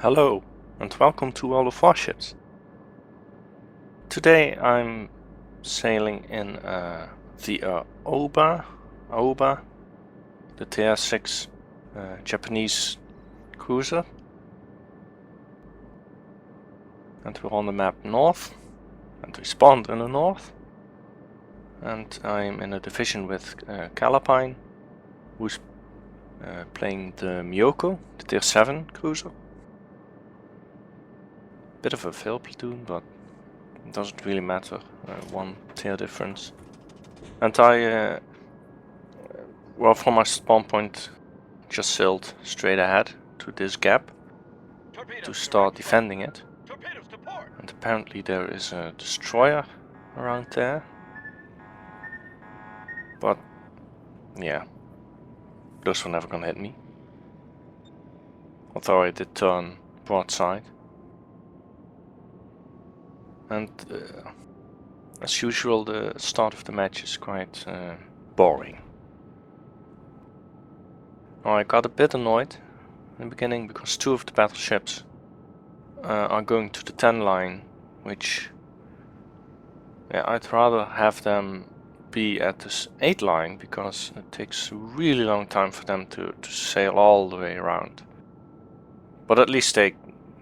Hello and welcome to all of Warships. Today I'm sailing in the Aoba, the Tier 6 Japanese cruiser, and we're on the map north, and we spawned in the north, and I'm in a division with Calapine, who's playing the Miyoko, the Tier 7 cruiser. Bit of a fail platoon, but it doesn't really matter, one tier difference. And I, well, from my spawn point, just sailed straight ahead to this gap to start defending it. And apparently there is a destroyer around there. But yeah, those were never gonna hit me. Although I did turn broadside. And as usual, the start of the match is quite boring. Now, I got a bit annoyed in the beginning because two of the battleships are going to the 10 line, which I'd rather have them be at the 8 line because it takes a really long time for them to sail all the way around. But at least they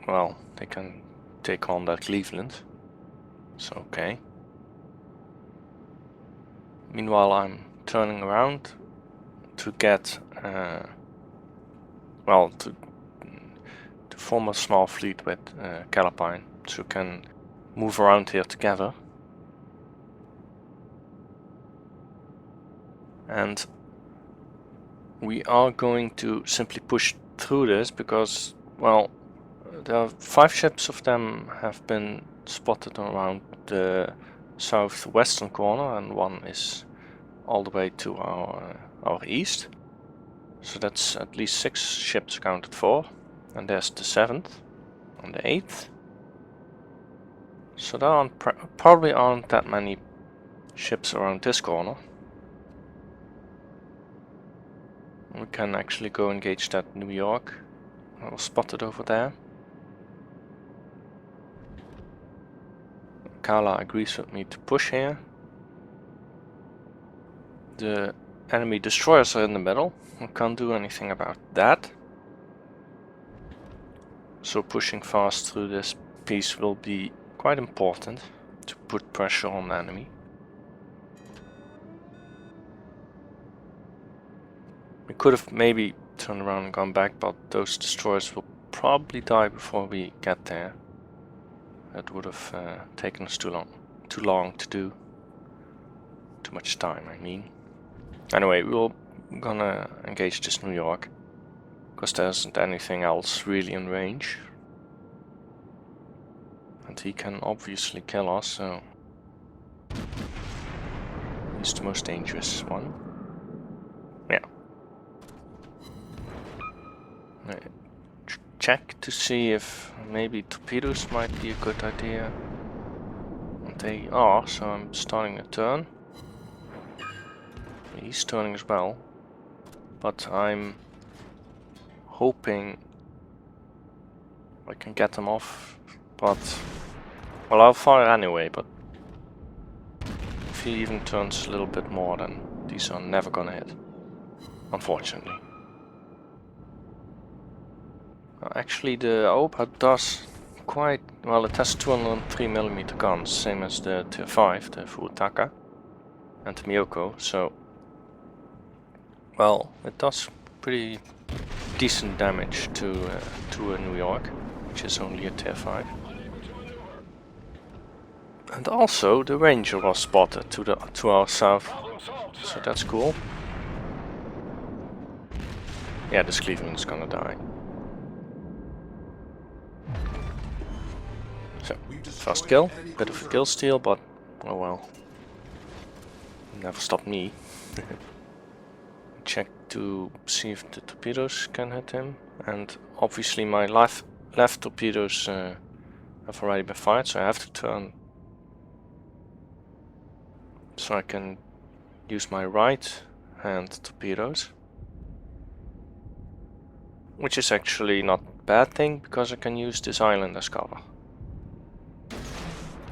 can take on that Cleveland. So okay. Meanwhile, I'm turning around to get to form a small fleet with Calapine, so we can move around here together. And we are going to simply push through this because, well, there are 5 ships of them have been spotted around the southwestern corner, and one is all the way to our east. So that's at least 6 ships accounted for. And there's the 7th and the 8th. So there probably aren't that many ships around this corner. We can actually go engage that New York that was spotted over there. Kala agrees with me to push here. The enemy destroyers are in the middle. I can't do anything about that. So pushing fast through this piece will be quite important to put pressure on the enemy. We could have maybe turned around and gone back, but those destroyers will probably die before we get there. That would have taken us too long to do. Too much time, I mean. Anyway, we're gonna engage this New York, because there isn't anything else really in range. And he can obviously kill us, so he's the most dangerous one. Yeah. Check to see if maybe torpedoes might be a good idea. And they are, so I'm starting a turn. He's turning as well. But I'm hoping I can get them off. But, well, I'll fire anyway, but if he even turns a little bit more, then these are never gonna hit. Unfortunately. Actually, the Aoba does quite well. It has 203mm guns, same as the Tier 5, the Furutaka, and the Miyoko. So, well, it does pretty decent damage to a New York, which is only a Tier 5. And also, the Ranger was spotted to our south, so that's cool. Yeah, this Cleveland is gonna die. So, first kill, bit of a kill steal, but oh well, never stopped me. Check to see if the torpedoes can hit him, and obviously my left torpedoes have already been fired, so I have to turn so I can use my right hand torpedoes, which is actually not bad thing because I can use this island as cover.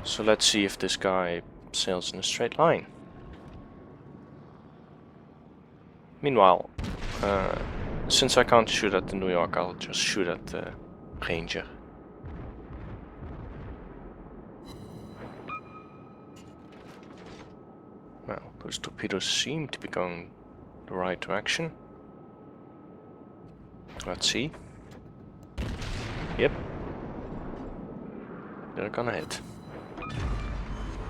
So let's see if this guy sails in a straight line. Meanwhile, since I can't shoot at the New York, I'll just shoot at the Ranger. Well, those torpedoes seem to be going the right direction. Let's see. Yep. They're gonna hit.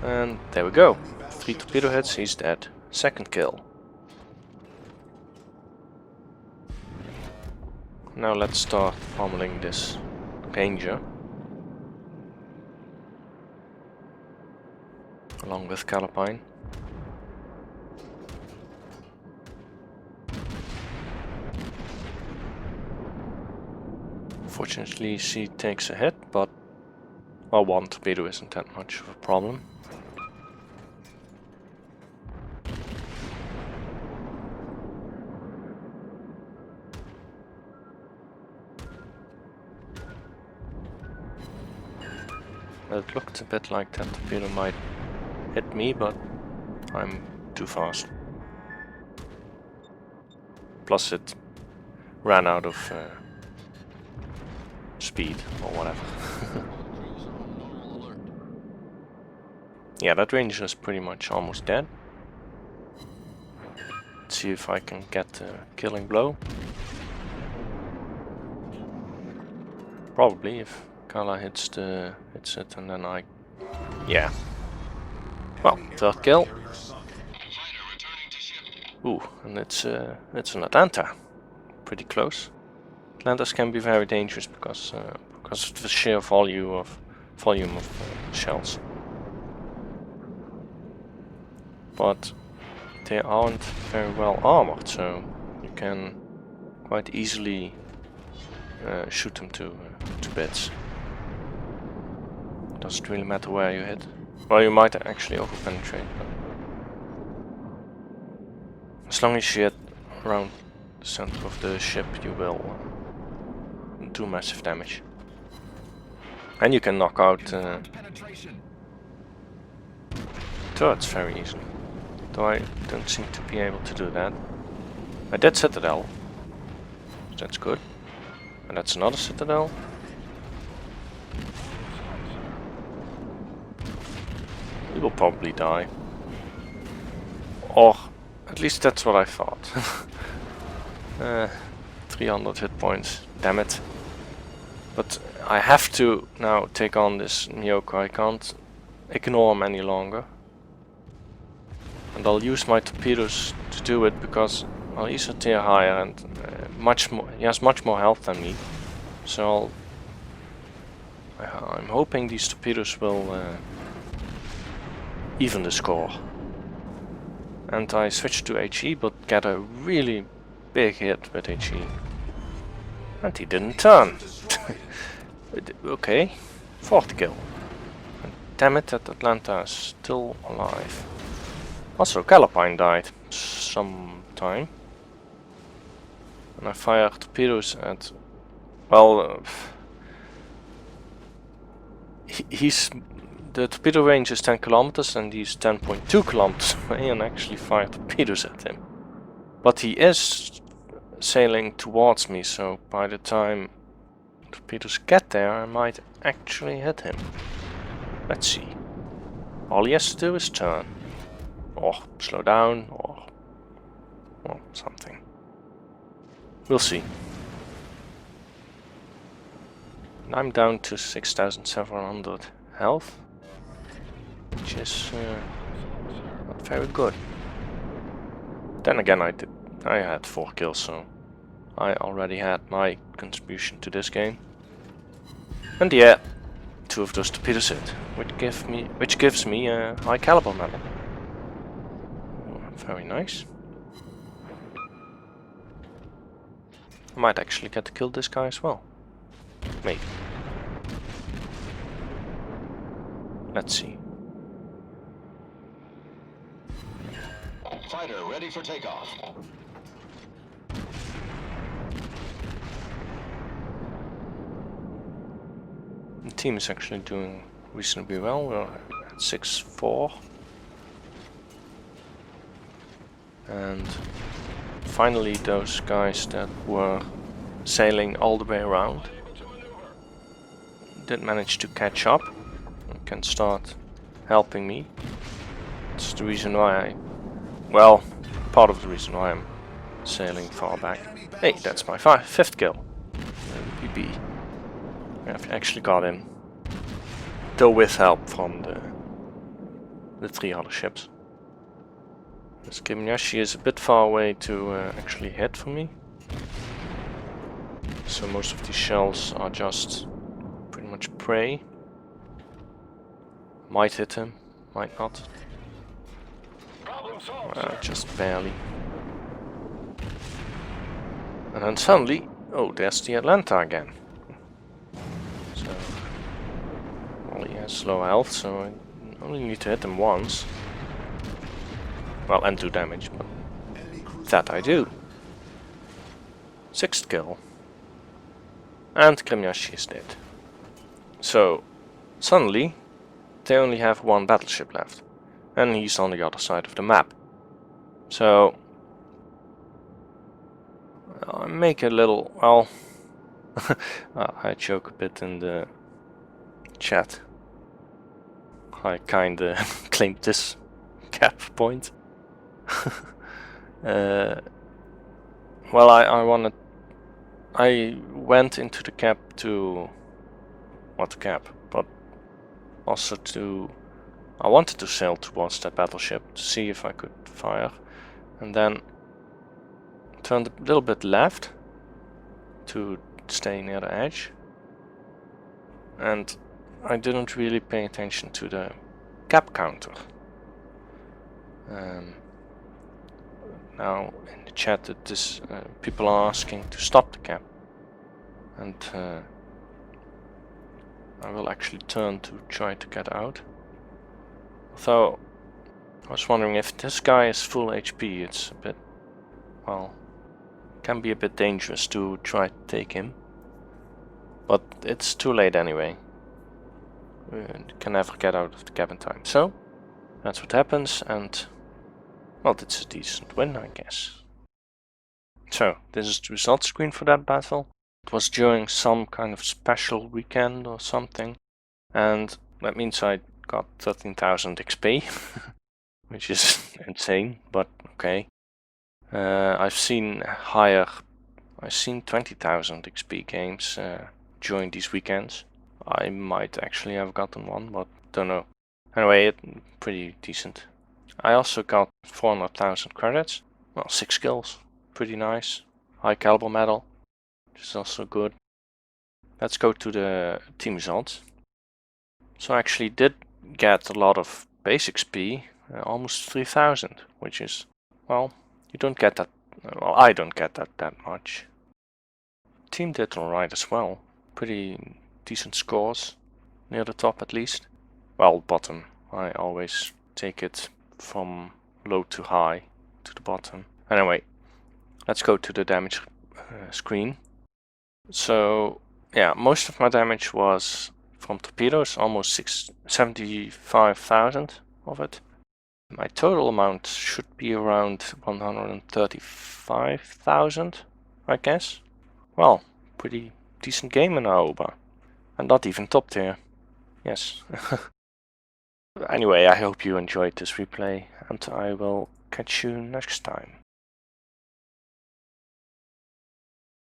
And there we go. 3 torpedo hits, he's dead. Second kill. Now let's start pummeling this Ranger. Along with Calipine. Fortunately she takes a hit, but well, 1 torpedo isn't that much of a problem. It looked a bit like that torpedo might hit me, but I'm too fast. Plus it ran out of speed or whatever. Yeah, that Ranger is pretty much almost dead. Let's see if I can get a killing blow. Probably if Kala hits it and then I... yeah. Well, third kill. Ooh, and it's an Atlanta. Pretty close. Atlantas can be very dangerous because of the sheer volume of shells. But they aren't very well armored, so you can quite easily shoot them to bits. Doesn't really matter where you hit. Well, you might actually over-penetrate, but as long as you hit around the center of the ship, you will do massive damage. And you can knock out turrets very easily. Though I don't seem to be able to do that. I did Citadel. That's good. And that's another Citadel. He will probably die. Or at least that's what I thought. 300 hit points. Damn it. But I have to now take on this Myoko. I can't ignore him any longer. And I'll use my torpedoes to do it because, well, he's a tier higher and he has much more health than me. So I'm hoping these torpedoes will even the score. And I switch to HE, but get a really big hit with HE. And he didn't turn. Okay, 4th kill. And damn it, that Atlanta is still alive. Also, Calipine died sometime. And I fired torpedoes at... well, the torpedo range is 10 kilometers and he's 10.2 kilometers away, and actually fired torpedoes at him. But he is sailing towards me, so by the time torpedoes get there, I might actually hit him. Let's see. All he has to do is turn. Or slow down, or well, something. We'll see. And I'm down to 6,700 health, which is not very good. Then again, I had 4 kills, so I already had my contribution to this game. And yeah, 2 of those torpedoes hit, which gives me a high caliber medal. Very nice. I might actually get to kill this guy as well. Maybe. Let's see. Fighter ready for takeoff. team is actually doing reasonably well. We're at 6-4. And finally those guys that were sailing all the way around did manage to catch up and can start helping me. That's the reason why well, part of the reason why I'm sailing far back. Hey, that's my fifth kill. PP. I've actually got him. Though with help from the 3 other ships. This Gimyashi is a bit far away to actually hit for me. So most of these shells are just pretty much prey. Might hit him, might not. Just barely. And then suddenly, oh, there's the Atlanta again. So, well, he has low health, so I only need to hit him once. Well, and do damage, but that I do. 6th kill. And Grimyashi is dead. So, suddenly, they only have 1 battleship left. And he's on the other side of the map. So, I make a little, well, I joke a bit in the chat. I kinda claimed this cap point. Well, I went into the cap to, not the cap, but also to, I wanted to sail towards that battleship to see if I could fire, and then turned a little bit left to stay near the edge, and I didn't really pay attention to the cap counter. Now in the chat that this people are asking to stop the cap, and I will actually turn to try to get out. Although I was wondering if this guy is full HP, it's a bit, well, can be a bit dangerous to try to take him. But it's too late anyway. We can never get out of the cap in time. So that's what happens, and well, it's a decent win, I guess. So this is the result screen for that battle. It was during some kind of special weekend or something, and that means I got 13,000 XP, which is insane, but okay. I've seen 20,000 XP games during these weekends. I might actually have gotten one, but don't know. Anyway, pretty decent. I also got 400,000 credits. Well, 6 kills. Pretty nice. High caliber medal, which is also good. Let's go to the team results. So I actually did get a lot of base XP, almost 3,000, which is, well, you don't get that, well, I don't get that much. Team did alright as well. Pretty decent scores, near the top at least. Well, bottom. I always take it from low to high to the bottom. Anyway, let's go to the damage screen. So yeah, most of my damage was from torpedoes, almost 75,000 of it. My total amount should be around 135,000, I guess. Well, pretty decent game in Aoba. And not even top tier. Yes. Anyway, I hope you enjoyed this replay, and I will catch you next time.